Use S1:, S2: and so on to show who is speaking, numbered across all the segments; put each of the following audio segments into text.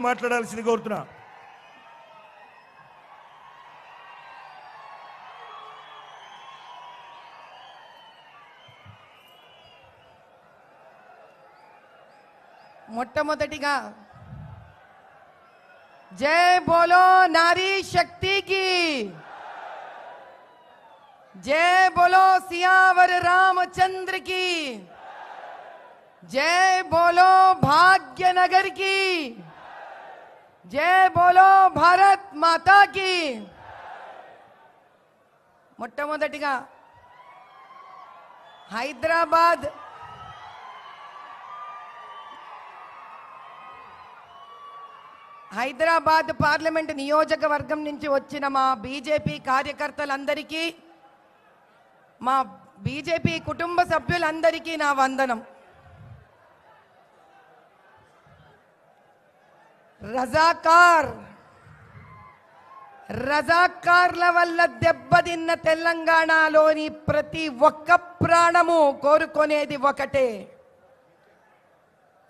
S1: మాట్లాడాల్సింది కోరుతున్నా.
S2: మొట్టమొదటిగా జై బోలో నారీ శక్తి కి, జై బోలో సియావర్ రామచంద్ర की, जय बोलो भाग्यनगर की, जय बोलो भारत माता की. మొట్టమొదటిగా హైదరాబాద్ పార్లమెంట్ నియోజకవర్గం నుంచి వచ్చిన మా బీజేపీ కార్యకర్తలందరికీ, మా బీజేపీ కుటుంబ సభ్యులందరికీ నా వందనం. రజాకార్ల వల్ల దెబ్బతిన్న తెలంగాణలోని ప్రతి ఒక్క ప్రాణము కోరుకునేది ఒకటే,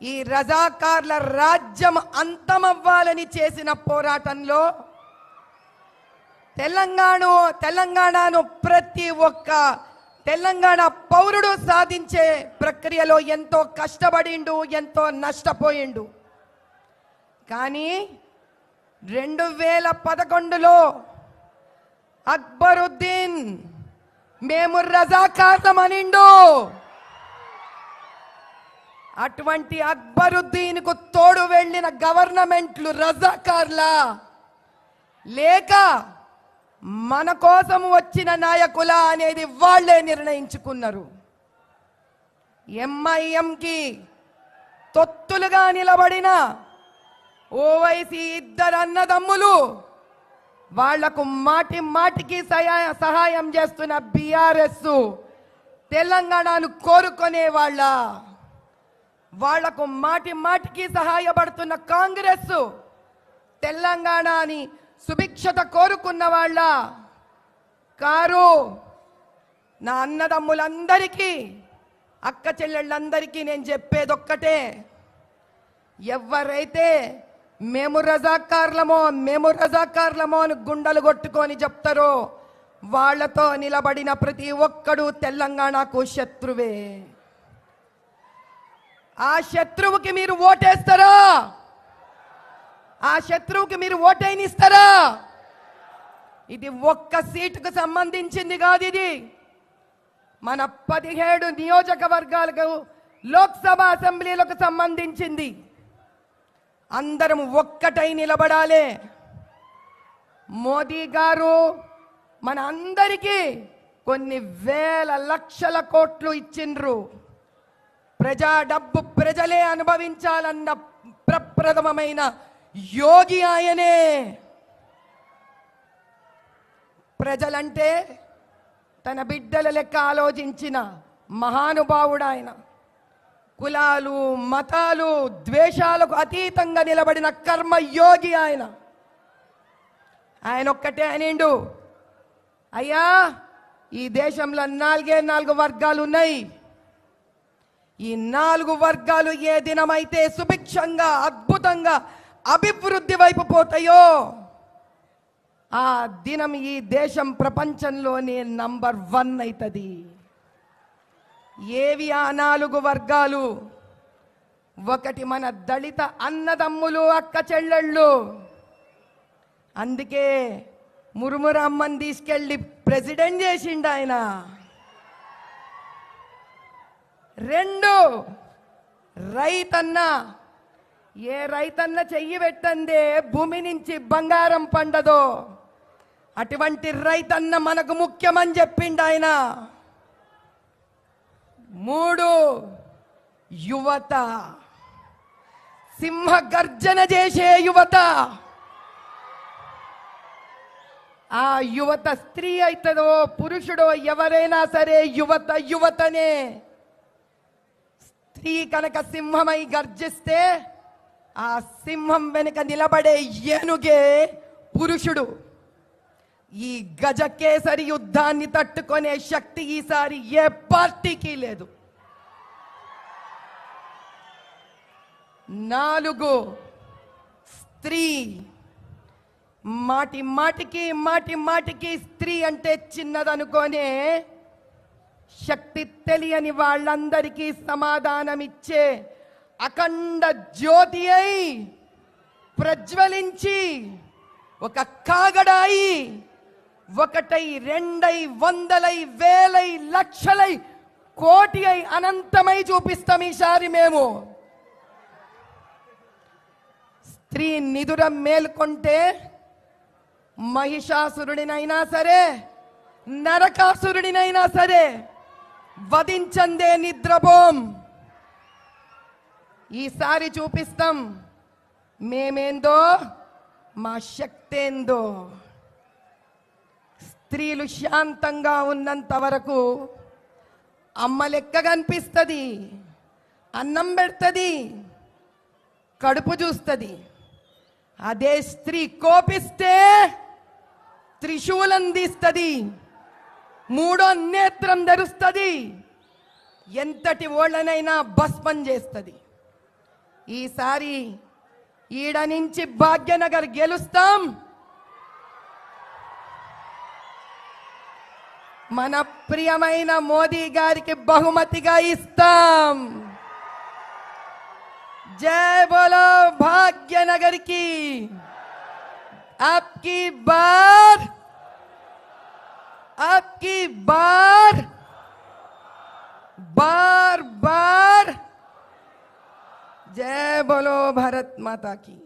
S2: ఈ రజాకార్ల రాజ్యం అంతమవ్వాలని చేసిన పోరాటంలో తెలంగాణను ప్రతి ఒక్క తెలంగాణ పౌరుడు సాధించే ప్రక్రియలో ఎంతో కష్టపడిండు, ఎంతో నష్టపోయిండు. కానీ 2011లో అక్బరుద్దీన్ మేము రజాకార్లమనిండు. అటువంటి అక్బరుద్దీన్కు తోడు వెళ్ళిన గవర్నమెంట్లు రజాకార్లా లేక మన కోసం వచ్చిన నాయకుల అనేది వాళ్లే నిర్ణయించుకున్నారు. ఎంఐఎంకి తొత్తులుగా నిలబడిన ఓవైసీ ఇద్దరు అన్నదమ్ములు, వాళ్లకు మాటికి సహాయం చేస్తున్న బీఆర్ఎస్ తెలంగాణను కోరుకునే వాళ్లకు మాటికి సహాయపడుతున్న కాంగ్రెస్ తెలంగాణని సుభిక్షత కోరుకున్న వాళ్ళ కారు. నా అన్నదమ్ములందరికీ, అక్క చెల్లెళ్ళందరికీ నేను చెప్పేదొక్కటే, ఎవరైతే మేము రజాకార్లమో అని గుండెలు కొట్టుకొని చెప్తారో వాళ్లతో నిలబడిన ప్రతి ఒక్కడు తెలంగాణకు శత్రువే. ఆ శత్రువుకి మీరు ఓటేస్తారా? ఆ శత్రువుకి మీరు ఓటైనిస్తారా? ఇది ఒక్క సీటుకు సంబంధించింది కాదు, ఇది మన 17 నియోజకవర్గాలకు లోక్సభ అసెంబ్లీలకు సంబంధించింది. అందరం ఒక్కటై నిలబడాలి. మోదీ గారు మన అందరికీ కొన్ని వేల లక్షల కోట్లు ఇచ్చిండ్రు. ప్రజా డబ్బు ప్రజలే అనుభవించాలన్న ప్రప్రథమమైన యోగి ఆయనే. ప్రజలంటే తన బిడ్డల లెక్క ఆలోచించిన మహానుభావుడు ఆయన. కులాలు మతాలు ద్వేషాలకు అతీతంగా నిలబడిన కర్మయోగి ఆయన. ఆయన ఒక్కటే అనిండు, అయ్యా ఈ దేశంలో 4 వర్గాలు ఉన్నాయి. ఈ 4 వర్గాలు ఏ దినమైతే సుభిక్షంగా అద్భుతంగా అభివృద్ధి వైపు పోతాయో ఆ దినం ఈ దేశం ప్రపంచంలోనే నంబర్ 1 అవుతుంది. ఏవి ఆ 4 వర్గాలు? ఒకటి మన దళిత అన్నదమ్ములు, అక్క చెల్లెళ్ళు. అందుకే మురుమురమ్మని తీసుకెళ్ళి ప్రెసిడెంట్ చేసిండు ఆయన. 2 రైతన్న. ఏ రైతన్న చెయ్యి పెట్టందే భూమి నుంచి బంగారం పండదో అటువంటి రైతన్న మనకు ముఖ్యమని చెప్పిండు ఆయన. 3 యువత. సింహ గర్జన చేసే యువత. ఆ యువత స్త్రీ అవుతుందో పురుషుడో ఎవరైనా సరే యువతనే. స్త్రీ కనుక సింహమై గర్జిస్తే ఆ సింహం వెనుక నిలబడే ఏనుగే పురుషుడు. ఈ గజకేసరి యుద్ధాన్ని తట్టుకునే శక్తి ఈసారి ఏ పార్టీకి లేదు. 4 స్త్రీ. మాటి మాటికి స్త్రీ అంటే చిన్నదనుకోనే శక్తి తెలియని వాళ్ళందరికీ సమాధానమిచ్చే అఖండ జ్యోతి అయి ప్రజ్వలించి ఒక కాగడాయి ఒకటై రెండై వందలై వేలై లక్షలై కోటి అయి అనంతమై చూపిస్తాం ఈసారి మేము. స్త్రీ నిదుర మేల్కొంటే మహిషాసురుడినైనా సరే నరకాసురుడినైనా సరే వధించందే నిద్రపోం. ఈసారి చూపిస్తాం మేమేందో మా శక్తేందో. స్త్రీలు శాంతంగా ఉన్నంత వరకు అమ్మ లెక్క కనిపిస్తుంది, అన్నం పెడుతుంది, కడుపు చూస్తుంది. అదే స్త్రీ కోపిస్తే త్రిశూలం తీస్తుంది, మూడో నేత్రం ధరుస్తుంది, ఎంతటి ఓళ్ళనైనా భస్మం చేస్తుంది. ఈసారి ఈడ నుంచి భాగ్యనగర్ గెలుస్తాం. మన ప్రియమైన మోదీ గారికి బహుమతిగా ఇస్తాం. జై బోలో భాగ్యనగర్ की आपकी बार बार जय बोलो भारत माता की.